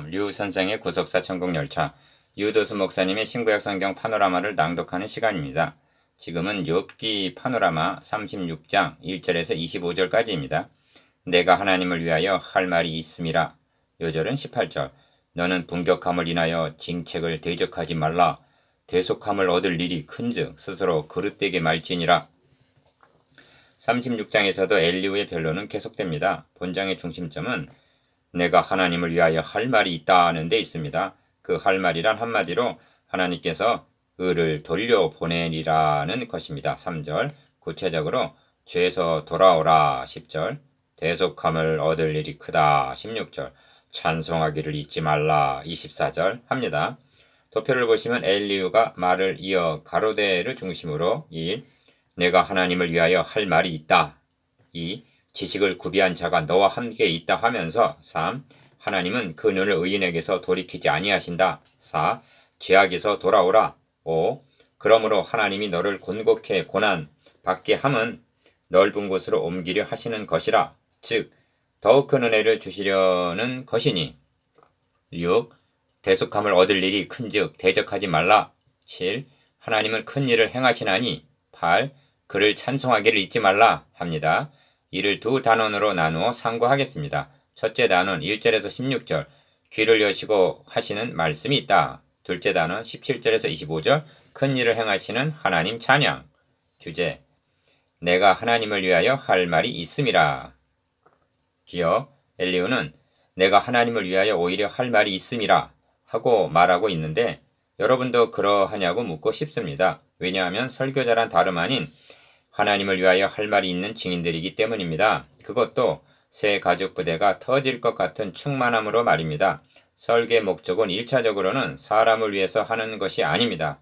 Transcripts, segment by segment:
류 선생의 구속사 천국열차, 유도수 목사님의 신구약 성경 파노라마를 낭독하는 시간입니다. 지금은 욥기 파노라마 36장 1절에서 25절까지입니다. 내가 하나님을 위하여 할 말이 있음이라. 요절은 18절. 너는 분격함을 인하여 징책을 대적하지 말라. 대속함을 얻을 일이 큰즉 스스로 그릇되게 말지니라. 36장에서도 엘리후의 변론은 계속됩니다. 본장의 중심점은 내가 하나님을 위하여 할 말이 있다는 데 있습니다. 그 할 말이란 한마디로 하나님께서 의를 돌려보내리라는 것입니다. 3절. 구체적으로 죄에서 돌아오라. 10절. 대속함을 얻을 일이 크다. 16절. 찬송하기를 잊지 말라. 24절 합니다. 도표를 보시면 엘리후가 말을 이어 가로대를 중심으로 1. 내가 하나님을 위하여 할 말이 있다. 2. 지식을 구비한 자가 너와 함께 있다 하면서 3. 하나님은 그 눈을 의인에게서 돌이키지 아니하신다. 4. 죄악에서 돌아오라. 5. 그러므로 하나님이 너를 곤곡해 고난 받게 함은 넓은 곳으로 옮기려 하시는 것이라. 즉 더욱 큰 은혜를 주시려는 것이니. 6. 대속함을 얻을 일이 큰즉 대적하지 말라. 7. 하나님은 큰 일을 행하시나니. 8. 그를 찬송하기를 잊지 말라 합니다. 이를 두 단원으로 나누어 상고하겠습니다. 첫째 단원 1절에서 16절 귀를 여시고 하시는 말씀이 있다. 둘째 단원 17절에서 25절 큰 일을 행하시는 하나님 찬양. 주제 내가 하나님을 위하여 할 말이 있음이라. 기어 엘리후는 내가 하나님을 위하여 오히려 할 말이 있음이라 하고 말하고 있는데 여러분도 그러하냐고 묻고 싶습니다. 왜냐하면 설교자란 다름 아닌 하나님을 위하여 할 말이 있는 증인들이기 때문입니다. 그것도 새 가죽 부대가 터질 것 같은 충만함으로 말입니다. 설교의 목적은 1차적으로는 사람을 위해서 하는 것이 아닙니다.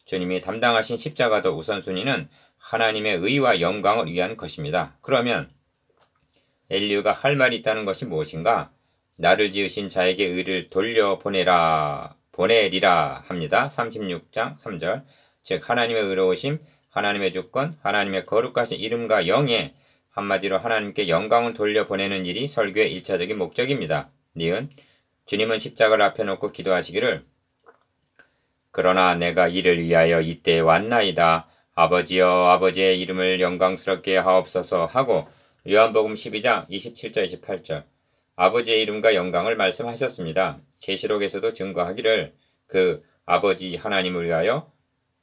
주님이 담당하신 십자가도 우선순위는 하나님의 의와 영광을 위한 것입니다. 그러면 엘리후가 할 말이 있다는 것이 무엇인가? 나를 지으신 자에게 의를 보내리라 합니다. 36장 3절. 즉 하나님의 의로우심, 하나님의 주권, 하나님의 거룩하신 이름과 영예, 한마디로 하나님께 영광을 돌려보내는 일이 설교의 1차적인 목적입니다. 니은 주님은 십자가를 앞에 놓고 기도하시기를 그러나 내가 이를 위하여 이때에 왔나이다. 아버지여 아버지의 이름을 영광스럽게 하옵소서 하고 요한복음 12장 27절 28절 아버지의 이름과 영광을 말씀하셨습니다. 계시록에서도 증거하기를 그 아버지 하나님을 위하여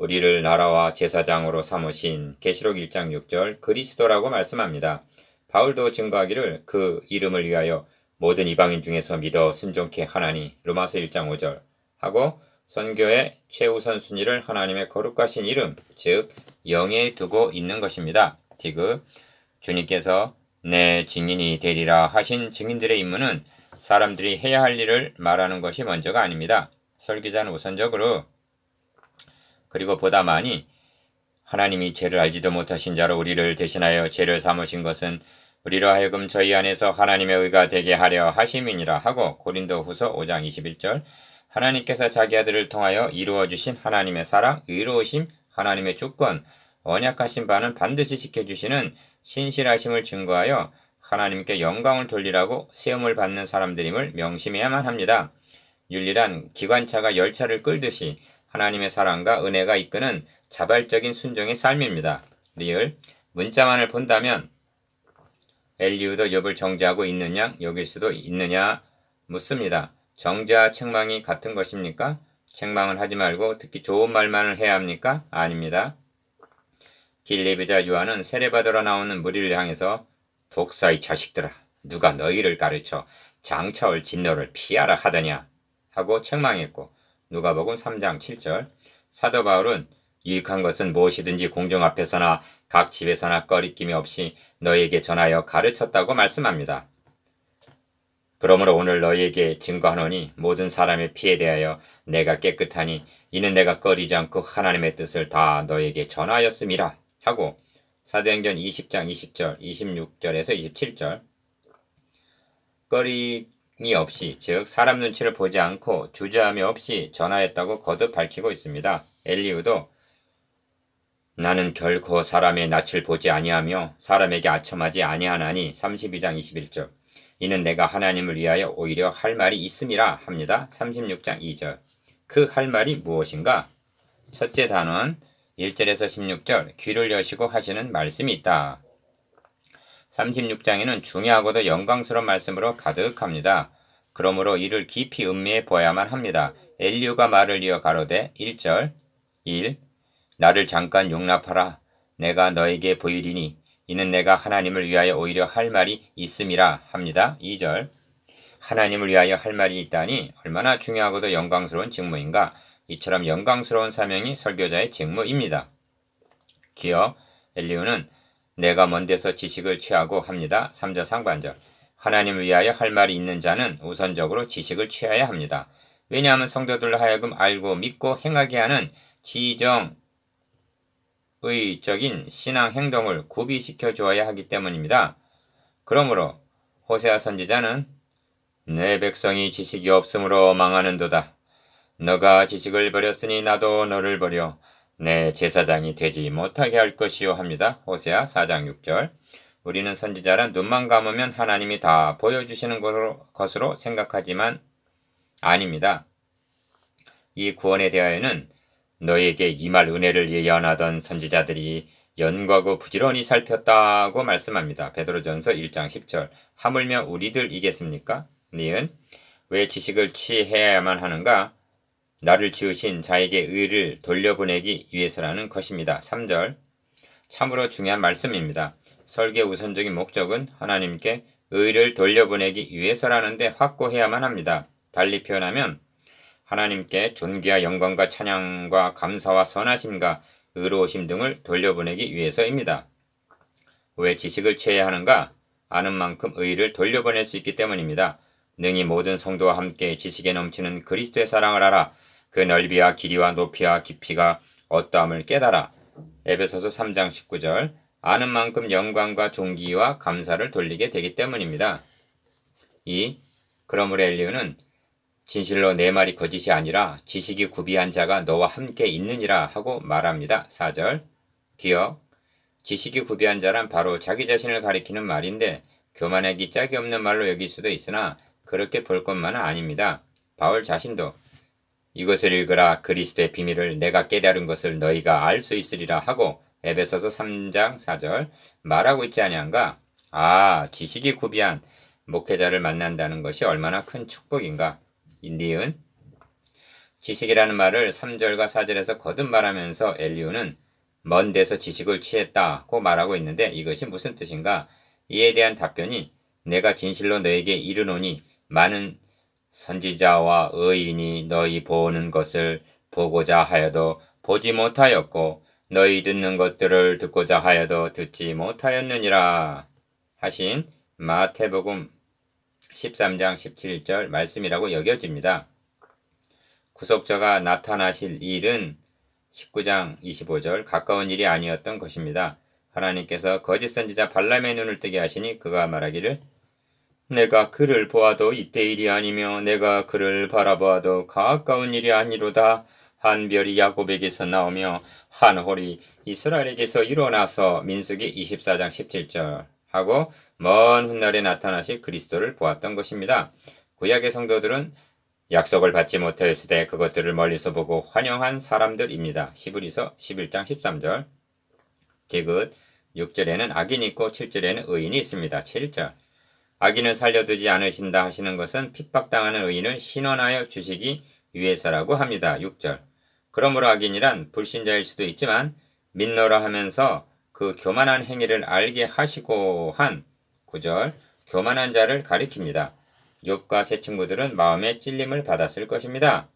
우리를 나라와 제사장으로 삼으신 계시록 1장 6절 그리스도라고 말씀합니다. 바울도 증거하기를 그 이름을 위하여 모든 이방인 중에서 믿어 순종케 하나니 로마서 1장 5절 하고 선교의 최우선 순위를 하나님의 거룩하신 이름 즉 영에 두고 있는 것입니다. 디귿 주님께서 내 증인이 되리라 하신 증인들의 임무는 사람들이 해야 할 일을 말하는 것이 먼저가 아닙니다. 설교자는 우선적으로 그리고 보다 많이 하나님이 죄를 알지도 못하신 자로 우리를 대신하여 죄를 삼으신 것은 우리로 하여금 저희 안에서 하나님의 의가 되게 하려 하심이니라 하고 고린도후서 5장 21절 하나님께서 자기 아들을 통하여 이루어주신 하나님의 사랑, 의로우심, 하나님의 주권, 언약하신 바는 반드시 지켜주시는 신실하심을 증거하여 하나님께 영광을 돌리라고 세움을 받는 사람들임을 명심해야만 합니다. 윤리란 기관차가 열차를 끌듯이 하나님의 사랑과 은혜가 이끄는 자발적인 순종의 삶입니다. 리을 문자만을 본다면 엘리후도 욥을 정죄하고 있는 양 여길 수도 있느냐 묻습니다. 정죄와 책망이 같은 것입니까? 책망을 하지 말고 특히 좋은 말만을 해야 합니까? 아닙니다. 길리비자 요한은 세례받으러 나오는 무리를 향해서 독사의 자식들아 누가 너희를 가르쳐 장차올 진노를 피하라 하더냐 하고 책망했고 누가복음 3장 7절 사도 바울은 유익한 것은 무엇이든지 공중 앞에서나 각 집에서나 꺼리낌이 없이 너희에게 전하여 가르쳤다고 말씀합니다. 그러므로 오늘 너희에게 증거하노니 모든 사람의 피에 대하여 내가 깨끗하니 이는 내가 꺼리지 않고 하나님의 뜻을 다 너희에게 전하였음이라 하고 사도행전 20장 20절 26절에서 27절 꺼림이 없이 즉 사람 눈치를 보지 않고 주저함이 없이 전하였다고 거듭 밝히고 있습니다. 엘리후도 나는 결코 사람의 낯을 보지 아니하며 사람에게 아첨하지 아니하나니 32장 21절 이는 내가 하나님을 위하여 오히려 할 말이 있음이라 합니다. 36장 2절. 그 할 말이 무엇인가? 첫째 단원 1절에서 16절 귀를 여시고 하시는 말씀이 있다. 36장에는 중요하고도 영광스러운 말씀으로 가득합니다. 그러므로 이를 깊이 음미해 보아야만 합니다. 엘리후가 말을 이어 가로되 1절 1. 나를 잠깐 용납하라. 내가 너에게 보이리니 이는 내가 하나님을 위하여 오히려 할 말이 있음이라 합니다. 2절 하나님을 위하여 할 말이 있다니 얼마나 중요하고도 영광스러운 직무인가. 이처럼 영광스러운 사명이 설교자의 직무입니다. 기어 엘리후는 내가 먼 데서 지식을 취하고 합니다. 3절 상반절 하나님을 위하여 할 말이 있는 자는 우선적으로 지식을 취해야 합니다. 왜냐하면 성도들로 하여금 알고 믿고 행하게 하는 지정의적인 신앙 행동을 구비시켜 주어야 하기 때문입니다. 그러므로 호세아 선지자는 내 백성이 지식이 없으므로 망하는도다. 너가 지식을 버렸으니 나도 너를 버려 내 제사장이 되지 못하게 할 것이요 합니다. 호세아 4장 6절. 우리는 선지자란 눈만 감으면 하나님이 다 보여주시는 것으로 생각하지만 아닙니다. 이 구원에 대하여는 너에게 임할 은혜를 예언하던 선지자들이 연구하고 부지런히 살폈다고 말씀합니다. 베드로전서 1장 10절. 하물며 우리들이겠습니까? 니은 왜 지식을 취해야만 하는가? 나를 지으신 자에게 의를 돌려보내기 위해서라는 것입니다. 3절. 참으로 중요한 말씀입니다. 설계의 우선적인 목적은 하나님께 의를 돌려보내기 위해서라는데 확고해야만 합니다. 달리 표현하면 하나님께 존귀와 영광과 찬양과 감사와 선하심과 의로우심 등을 돌려보내기 위해서입니다. 왜 지식을 취해야 하는가? 아는 만큼 의를 돌려보낼 수 있기 때문입니다. 능히 모든 성도와 함께 지식에 넘치는 그리스도의 사랑을 알아 그 넓이와 길이와 높이와 깊이가 어떠함을 깨달아. 에베소서 3장 19절. 아는 만큼 영광과 존귀와 감사를 돌리게 되기 때문입니다. 2. 그러므로 엘리후는 진실로 내 말이 거짓이 아니라 지식이 구비한 자가 너와 함께 있느니라 하고 말합니다. 4절. 기억. 지식이 구비한 자란 바로 자기 자신을 가리키는 말인데 교만하기 짝이 없는 말로 여길 수도 있으나 그렇게 볼 것만은 아닙니다. 바울 자신도 이것을 읽으라 그리스도의 비밀을 내가 깨달은 것을 너희가 알 수 있으리라 하고 에베소서 3장 4절 말하고 있지 아니한가? 지식이 구비한 목회자를 만난다는 것이 얼마나 큰 축복인가? 니은 지식이라는 말을 3절과 4절에서 거듭 말하면서 엘리후는 먼 데서 지식을 취했다고 말하고 있는데 이것이 무슨 뜻인가? 이에 대한 답변이 내가 진실로 너에게 이르노니 많은 선지자와 의인이 너희 보는 것을 보고자 하여도 보지 못하였고 너희 듣는 것들을 듣고자 하여도 듣지 못하였느니라 하신 마태복음 13장 17절 말씀이라고 여겨집니다. 구속자가 나타나실 일은 19장 25절 가까운 일이 아니었던 것입니다. 하나님께서 거짓 선지자 발람의 눈을 뜨게 하시니 그가 말하기를 내가 그를 보아도 이때 일이 아니며 내가 그를 바라보아도 가까운 일이 아니로다. 한 별이 야곱에게서 나오며 한 홀이 이스라엘에게서 일어나서 민수기 24장 17절 하고 먼 훗날에 나타나실 그리스도를 보았던 것입니다. 구약의 성도들은 약속을 받지 못하였을 때 그것들을 멀리서 보고 환영한 사람들입니다. 히브리서 11장 13절. 디귿 6절에는 악인이 있고 7절에는 의인이 있습니다. 7절. 악인을 살려두지 않으신다 하시는 것은 핍박당하는 의인을 신원하여 주시기 위해서라고 합니다. 6절. 그러므로 악인이란 불신자일 수도 있지만 믿노라 하면서 그 교만한 행위를 알게 하시고 한 9절. 교만한 자를 가리킵니다. 욥과 세 친구들은 마음에 찔림을 받았을 것입니다.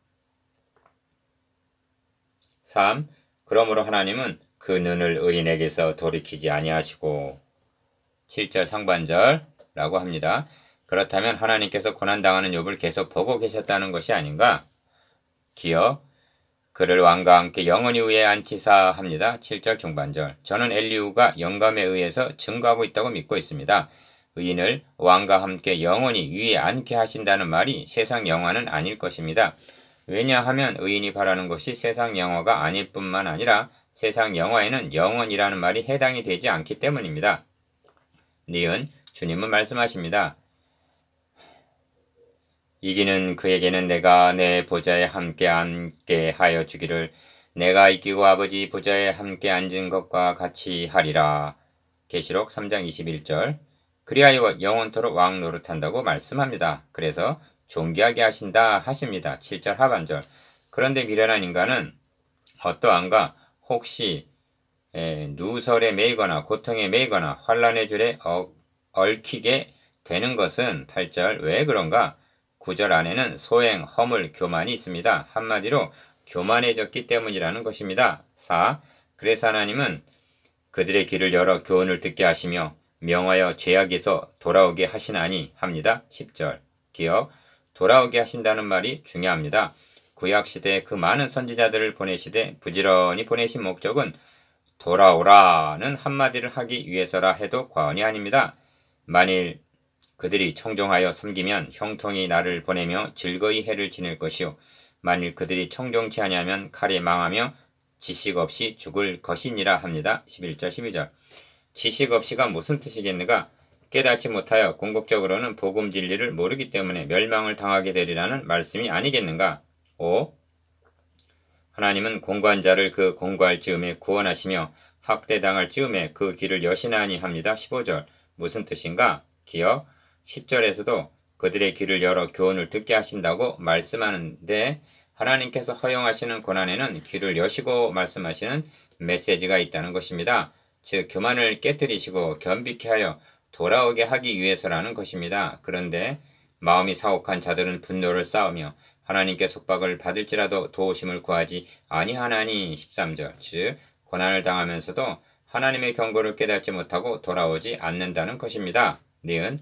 3. 그러므로 하나님은 그 눈을 의인에게서 돌이키지 아니하시고 7절 상반절 라고 합니다. 그렇다면 하나님께서 고난당하는 욥을 계속 보고 계셨다는 것이 아닌가? 기어 그를 왕과 함께 영원히 위에 앉히사 합니다. 7절 중반절. 저는 엘리후가 영감에 의해서 증거하고 있다고 믿고 있습니다. 의인을 왕과 함께 영원히 위에 앉게 하신다는 말이 세상 영화는 아닐 것입니다. 왜냐하면 의인이 바라는 것이 세상 영화가 아닐 뿐만 아니라 세상 영화에는 영원이라는 말이 해당이 되지 않기 때문입니다. 니은 주님은 말씀하십니다. 이기는 그에게는 내가 내 보좌에 함께 앉게 하여 주기를 내가 이기고 아버지 보좌에 함께 앉은 것과 같이 하리라. 계시록 3장 21절. 그리하여 영원토록 왕 노릇한다고 말씀합니다. 그래서 존귀하게 하신다 하십니다. 7절 하반절. 그런데 미련한 인간은 어떠한가? 혹시 누설에 매이거나 고통에 매이거나 환란의 줄에 얽히게 되는 것은 8절. 왜 그런가? 9절 안에는 소행, 허물, 교만이 있습니다. 한마디로 교만해졌기 때문이라는 것입니다. 4. 그래서 하나님은 그들의 귀를 열어 교훈을 듣게 하시며 명하여 죄악에서 돌아오게 하시나니 합니다. 10절. 기억, 돌아오게 하신다는 말이 중요합니다. 구약시대에 그 많은 선지자들을 보내시되 부지런히 보내신 목적은 돌아오라는 한마디를 하기 위해서라 해도 과언이 아닙니다. 만일 그들이 청종하여 섬기면 형통이 나를 보내며 즐거이 해를 지낼 것이요 만일 그들이 청종치 아니하면 칼에 망하며 지식 없이 죽을 것이니라 합니다. 11절 12절. 지식 없이가 무슨 뜻이겠는가? 깨닫지 못하여 궁극적으로는 복음 진리를 모르기 때문에 멸망을 당하게 되리라는 말씀이 아니겠는가? 5. 하나님은 공고한 자를 그 공고할 즈음에 구원하시며 학대당할 즈음에 그 길을 여시나니 합니다. 15절. 무슨 뜻인가? 기억. 10절에서도 그들의 귀를 열어 교훈을 듣게 하신다고 말씀하는데 하나님께서 허용하시는 고난에는 귀를 여시고 말씀하시는 메시지가 있다는 것입니다. 즉 교만을 깨뜨리시고 겸비케 하여 돌아오게 하기 위해서라는 것입니다. 그런데 마음이 사옥한 자들은 분노를 쌓으며 하나님께 속박을 받을지라도 도우심을 구하지 아니하나니 13절. 즉 고난을 당하면서도 하나님의 경고를 깨닫지 못하고 돌아오지 않는다는 것입니다. 니은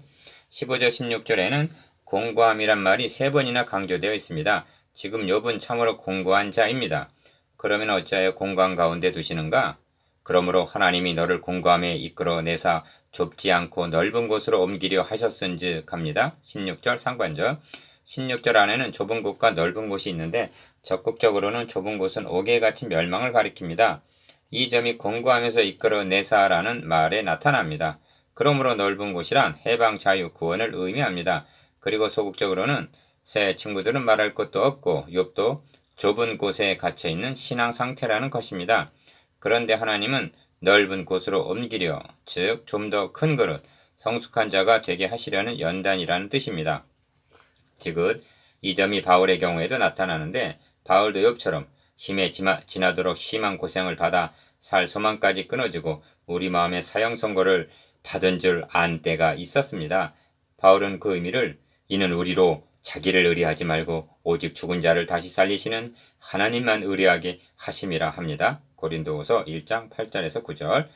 15절 16절에는 공고함이란 말이 3번이나 강조되어 있습니다. 지금 욥은 참으로 공고한 자입니다. 그러면 어찌하여 공고한 가운데 두시는가? 그러므로 하나님이 너를 공고함에 이끌어 내사 좁지 않고 넓은 곳으로 옮기려 하셨은즉 합니다. 16절 상반절. 16절 안에는 좁은 곳과 넓은 곳이 있는데 적극적으로는 좁은 곳은 옥에 갇힌 멸망을 가리킵니다. 이 점이 공고하면서 이끌어 내사라는 말에 나타납니다. 그러므로 넓은 곳이란 해방, 자유, 구원을 의미합니다. 그리고 소극적으로는 새 친구들은 말할 것도 없고 욥도 좁은 곳에 갇혀있는 신앙 상태라는 것입니다. 그런데 하나님은 넓은 곳으로 옮기려, 즉 좀 더 큰 그릇, 성숙한 자가 되게 하시려는 연단이라는 뜻입니다. 지금 이 점이 바울의 경우에도 나타나는데 바울도 욥처럼 힘에 지나도록 심한 고생을 받아 살 소망까지 끊어지고 우리 마음의 사형 선고를 받은 줄 안 때가 있었습니다. 바울은 그 의미를 이는 우리로 자기를 의뢰하지 말고 오직 죽은 자를 다시 살리시는 하나님만 의뢰하게 하심이라 합니다. 고린도후서 1장 8절에서 9절.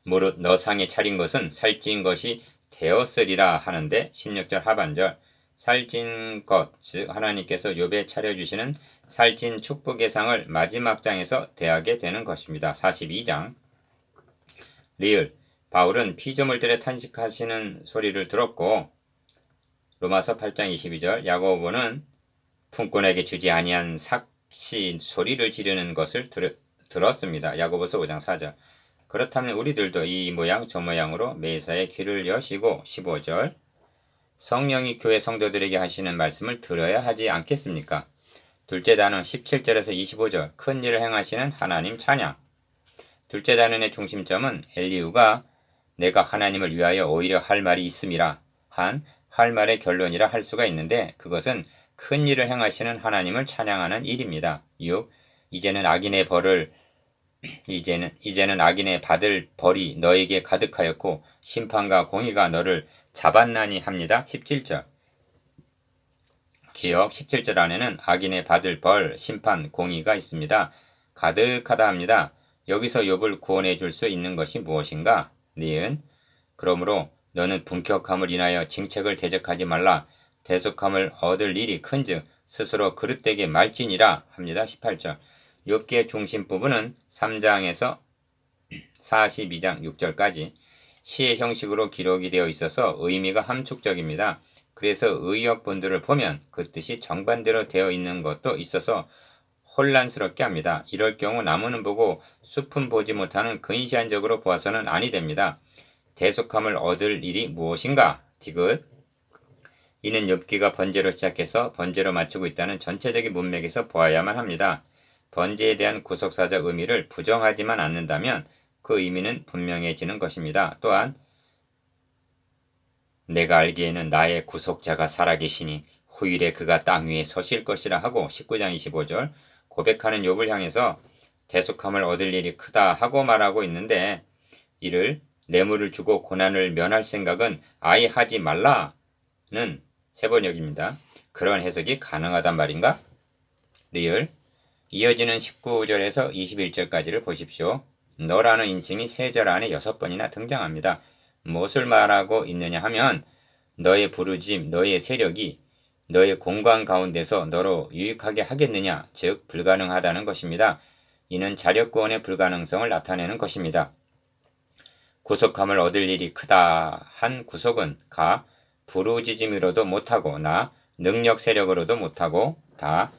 무릇 너 상에 차린 것은 살찐 것이 되었으리라 하는데 16절 하반절. 살찐 것, 즉 하나님께서 욥에 차려주시는 살찐 축복의 상을 마지막 장에서 대하게 되는 것입니다. 42장. 리을, 바울은 피조물들의 탄식하시는 소리를 들었고 로마서 8장 22절. 야고보는 품꾼에게 주지 아니한 삭시 소리를 지르는 것을 들었습니다. 야고보서 5장 4절. 그렇다면 우리들도 이 모양 저 모양으로 매사에 귀를 여시고 15절. 성령이 교회 성도들에게 하시는 말씀을 들어야 하지 않겠습니까? 둘째 단원 17절에서 25절. 큰 일을 행하시는 하나님 찬양. 둘째 단원의 중심점은 엘리후가 내가 하나님을 위하여 오히려 할 말이 있음이라 할 말의 결론이라 할 수가 있는데 그것은 큰 일을 행하시는 하나님을 찬양하는 일입니다. 6. 이제는 악인의 받을 벌이 너에게 가득하였고 심판과 공의가 너를 잡았나니 합니다. 17절. 기억 17절 안에는 악인의 받을 벌, 심판, 공의가 있습니다. 가득하다 합니다. 여기서 욥을 구원해 줄 수 있는 것이 무엇인가? 니은 그러므로 너는 분격함을 인하여 징책을 대적하지 말라. 대속함을 얻을 일이 큰즉 스스로 그릇되게 말지니라 합니다. 18절. 욥기의 중심 부분은 3장에서 42장 6절까지 시의 형식으로 기록이 되어 있어서 의미가 함축적입니다. 그래서 의역본들을 보면 그 뜻이 정반대로 되어 있는 것도 있어서 혼란스럽게 합니다. 이럴 경우 나무는 보고 숲은 보지 못하는 근시안적으로 보아서는 아니 됩니다. 대속함을 얻을 일이 무엇인가? 디귿. 이는 욥기가 번제로 시작해서 번제로 마치고 있다는 전체적인 문맥에서 보아야만 합니다. 번제에 대한 구속사적 의미를 부정하지만 않는다면 그 의미는 분명해지는 것입니다. 또한 내가 알기에는 나의 구속자가 살아계시니 후일에 그가 땅 위에 서실 것이라 하고 19장 25절 고백하는 욥을 향해서 대속함을 얻을 일이 크다 하고 말하고 있는데, 이를 뇌물을 주고 고난을 면할 생각은 아예 하지 말라는 세번역입니다. 그런 해석이 가능하단 말인가? 리을. 이어지는 19절에서 21절까지를 보십시오. 너라는 인칭이 세 절 안에 6번이나 등장합니다. 무엇을 말하고 있느냐 하면 너의 부르짐, 너의 세력이 너의 공간 가운데서 너로 유익하게 하겠느냐, 즉 불가능하다는 것입니다. 이는 자력구원의 불가능성을 나타내는 것입니다. 구속함을 얻을 일이 크다 한 구속은 가 부르짖음으로도 못하고 나 능력 세력으로도 못하고 다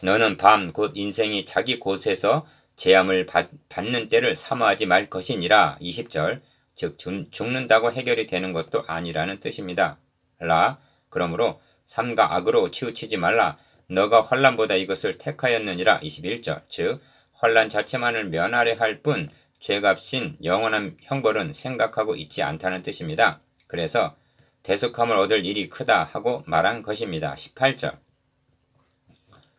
너는 밤 곧 인생이 자기 곳에서 재함을 받는 때를 사모하지 말 것이니라. 20절 즉 죽는다고 해결이 되는 것도 아니라는 뜻입니다. 라 그러므로 삼가 악으로 치우치지 말라. 너가 환난보다 이것을 택하였느니라. 21절 즉 환난 자체만을 면하려 할 뿐 죄값인 영원한 형벌은 생각하고 있지 않다는 뜻입니다. 그래서 대속함을 얻을 일이 크다 하고 말한 것입니다. 18절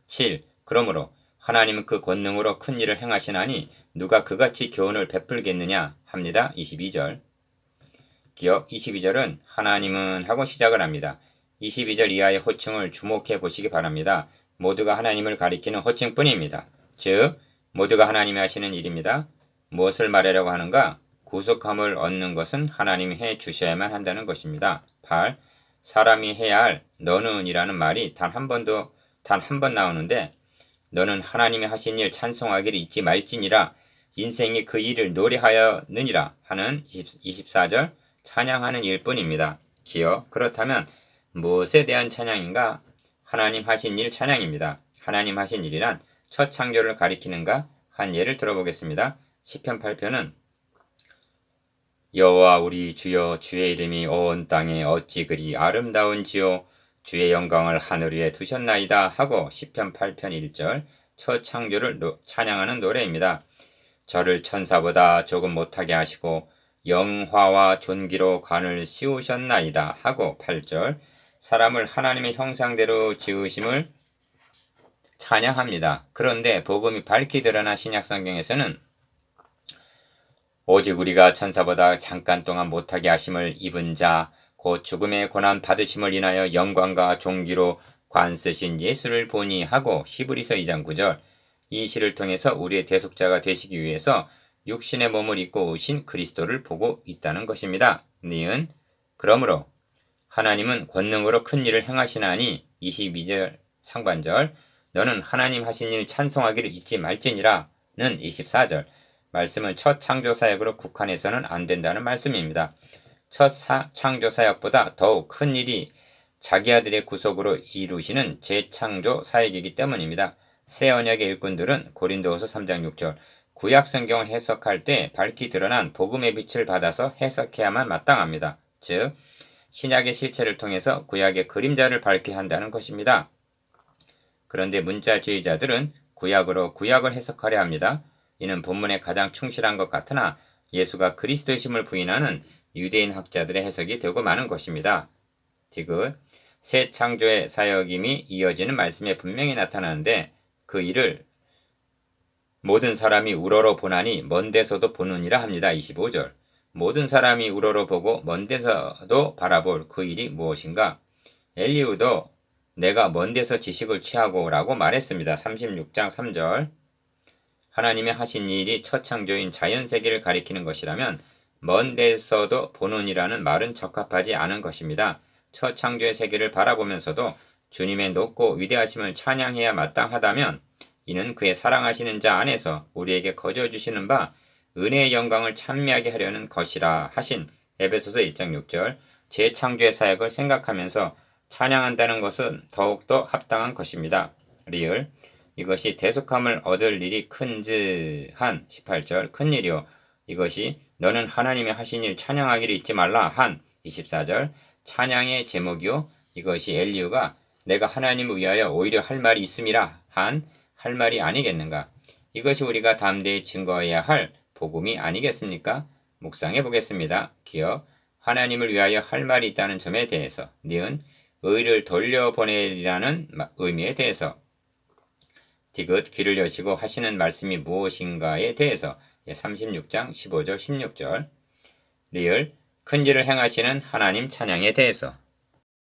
7. 그러므로 하나님은 그 권능으로 큰 일을 행하시나니 누가 그같이 교훈을 베풀겠느냐 합니다. 22절 기억 22절은 하나님은 하고 시작을 합니다. 22절 이하의 호칭을 주목해 보시기 바랍니다. 모두가 하나님을 가리키는 호칭뿐입니다. 즉 모두가 하나님이 하시는 일입니다. 무엇을 말하려고 하는가? 구속함을 얻는 것은 하나님이 해 주셔야만 한다는 것입니다. 8. 사람이 해야 할 너는 이라는 말이 단 한 번 나오는데, 너는 하나님이 하신 일 찬송하기를 잊지 말지니라. 인생이 그 일을 노래하였느니라 하는 24절 찬양하는 일뿐입니다. 기억. 그렇다면 무엇에 대한 찬양인가? 하나님 하신 일 찬양입니다. 하나님 하신 일이란 첫 창조를 가리키는가? 한 예를 들어보겠습니다. 시편 8편은 여호와 우리 주여, 주의 이름이 온 땅에 어찌 그리 아름다운지요, 주의 영광을 하늘 위에 두셨나이다 하고 시편 8편 1절 첫 창조를 찬양하는 노래입니다. 저를 천사보다 조금 못하게 하시고 영화와 존귀로 관을 씌우셨나이다 하고 8절 사람을 하나님의 형상대로 지으심을 찬양합니다. 그런데 복음이 밝히 드러난 신약성경에서는 오직 우리가 천사보다 잠깐 동안 못하게 하심을 입은 자, 곧 죽음의 고난 받으심을 인하여 영광과 존귀로 관 쓰신 예수를 보니 하고 히브리서 2장 9절 이 시를 통해서 우리의 대속자가 되시기 위해서 육신의 몸을 입고 오신 그리스도를 보고 있다는 것입니다. 니은 그러므로 하나님은 권능으로 큰 일을 행하시나니 22절 상반절 너는 하나님 하신 일 찬송하기를 잊지 말지니라 는 24절 말씀은 첫 창조 사역으로 국한해서는 안 된다는 말씀입니다. 첫 창조 사역보다 더욱 큰 일이 자기 아들의 구속으로 이루시는 재창조 사역이기 때문입니다. 새 언약의 일꾼들은 고린도후서 3장 6절 구약 성경을 해석할 때 밝히 드러난 복음의 빛을 받아서 해석해야만 마땅합니다. 즉 신약의 실체를 통해서 구약의 그림자를 밝게 한다는 것입니다. 그런데 문자주의자들은 구약으로 구약을 해석하려 합니다. 이는 본문에 가장 충실한 것 같으나 예수가 그리스도이심을 부인하는 유대인 학자들의 해석이 되고 마는 것입니다. 디귿 새 창조의 사역임이 이어지는 말씀에 분명히 나타나는데 그 일을 모든 사람이 우러러 보나니 먼 데서도 보느니라 합니다. 25절 모든 사람이 우러러 보고 먼 데서도 바라볼 그 일이 무엇인가? 엘리후도 내가 먼 데서 지식을 취하고 라고 말했습니다. 36장 3절 하나님의 하신 일이 첫 창조인 자연세계를 가리키는 것이라면 먼 데서도 보는이라는 말은 적합하지 않은 것입니다. 첫 창조의 세계를 바라보면서도 주님의 높고 위대하심을 찬양해야 마땅하다면 이는 그의 사랑하시는 자 안에서 우리에게 거저 주시는 바 은혜의 영광을 찬미하게 하려는 것이라 하신 에베소서 1장 6절 재창조의 사역을 생각하면서 찬양한다는 것은 더욱더 합당한 것입니다. 리을 이것이 대속함을 얻을 일이 큰즈한 18절 큰일이요 이것이 너는 하나님의 하신 일 찬양하기를 잊지 말라 한 24절 찬양의 제목이요 이것이 엘리후가 내가 하나님을 위하여 오히려 할 말이 있음이라 한 할 말이 아니겠는가? 이것이 우리가 담대히 증거해야 할 복음이 아니겠습니까? 묵상해 보겠습니다. 기억, 하나님을 위하여 할 말이 있다는 점에 대해서, 니은 의를 돌려보내리라는 의미에 대해서, 디귿 귀를 여시고 하시는 말씀이 무엇인가에 대해서 36장 15절 16절, 리을 큰 일을 행하시는 하나님 찬양에 대해서